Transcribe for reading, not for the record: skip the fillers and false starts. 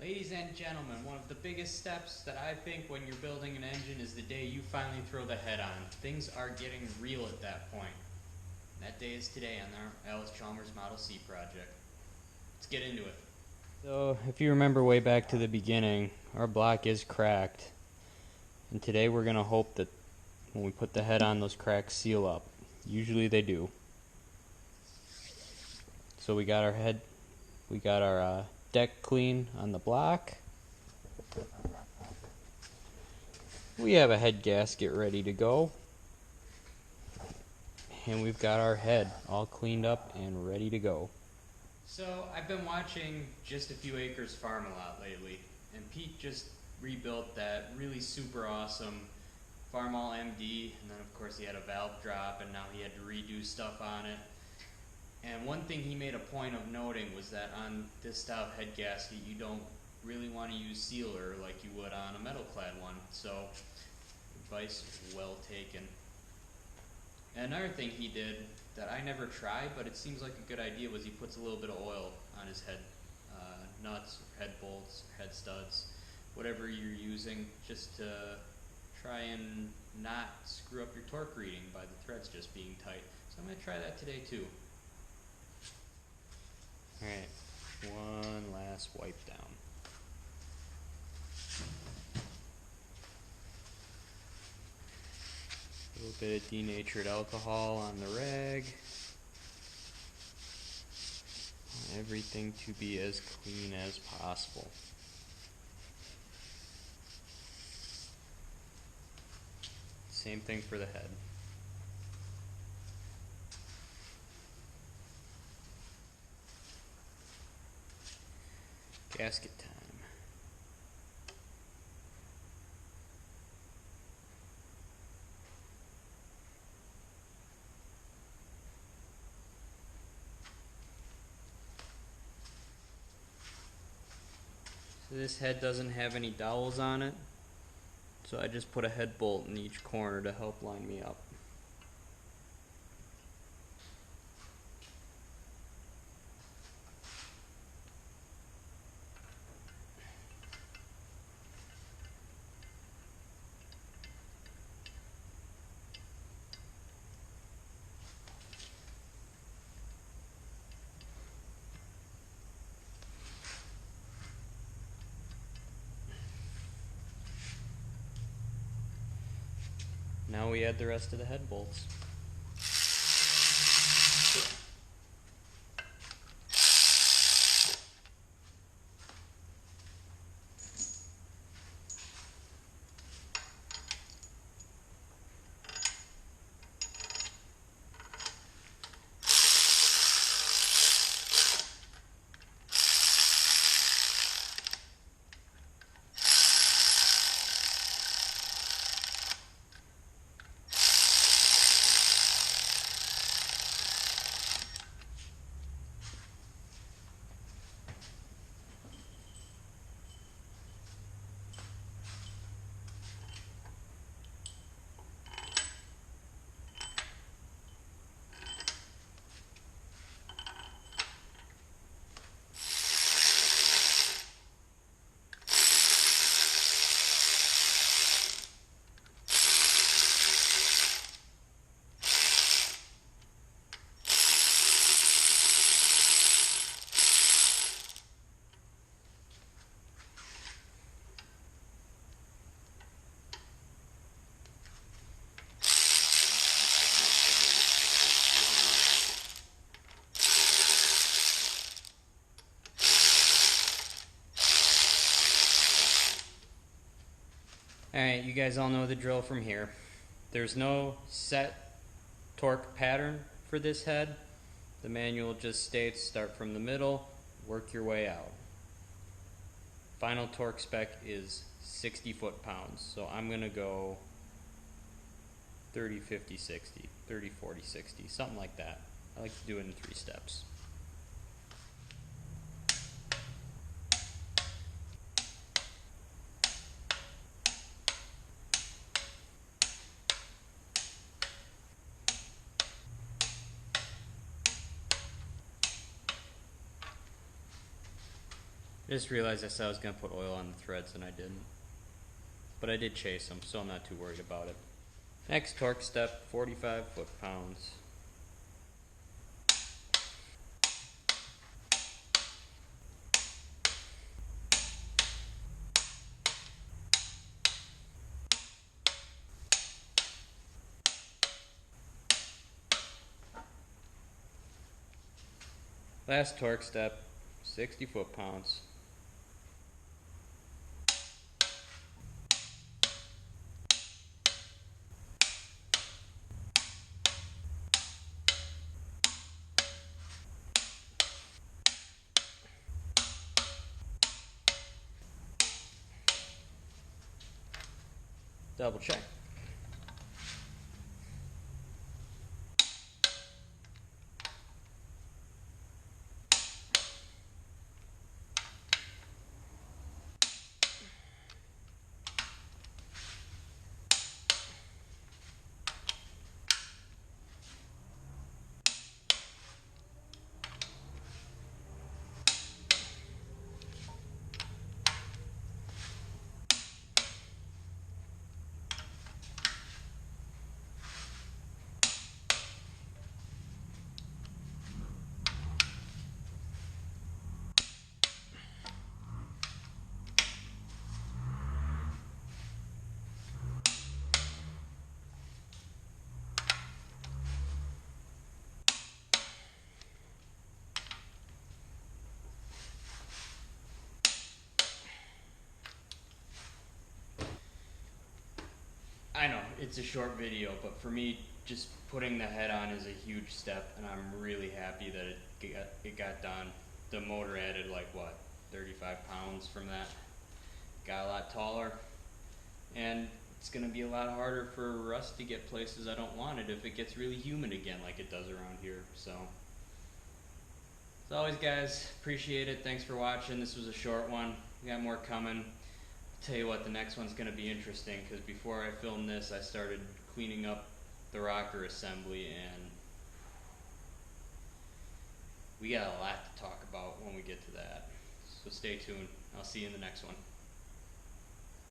Ladies and gentlemen, one of the biggest steps that I think when you're building an engine is the day you finally throw the head on. Things are getting real at that point. And that day is today on our Allis Chalmers Model C project. Let's get into it. So, if you remember way back to the beginning, our block is cracked. And today we're going to hope that when we put the head on, those cracks seal up. Usually they do. So we got our deck clean on the block. We have a head gasket ready to go. And we've got our head all cleaned up and ready to go. So I've been watching Just a Few Acres Farm a lot lately, and Pete just rebuilt that really super awesome Overhaul MD, and then of course he had a valve drop, and now he had to redo stuff on it. And one thing he made a point of noting was that on this style head gasket, you don't really want to use sealer like you would on a metal clad one. So, advice well taken. And another thing he did that I never tried, but it seems like a good idea, was he puts a little bit of oil on his head nuts, or head bolts, or head studs, whatever you're using, just to try and not screw up your torque reading by the threads just being tight. So I'm going to try that today too. Alright, one last wipe down. A little bit of denatured alcohol on the rag. Everything to be as clean as possible. Same thing for the head. Gasket time. So this head doesn't have any dowels on it, so I just put a head bolt in each corner to help line me up. Now we add the rest of the head bolts. Alright, you guys all know the drill from here. There's no set torque pattern for this head. The manual just states start from the middle, work your way out. Final torque spec is 60 foot-pounds, so I'm going to go 30, 50, 60, 30, 40, 60, something like that. I like to do it in 3 steps. I just realized I said I was going to put oil on the threads and I didn't. But I did chase them, so I'm not too worried about it. Next torque step, 45 foot-pounds. Last torque step, 60 foot-pounds. Double check. I know, it's a short video, but for me, just putting the head on is a huge step, and I'm really happy that it got done. The motor added like, what, 35 pounds from that. Got a lot taller, and it's going to be a lot harder for rust to get places I don't want it if it gets really humid again like it does around here. So, as always guys, appreciate it. Thanks for watching. This was a short one. We got more coming. Tell you what, the next one's going to be interesting because before I filmed this I started cleaning up the rocker assembly, and we got a lot to talk about when we get to that. So stay tuned. I'll see you in the next one.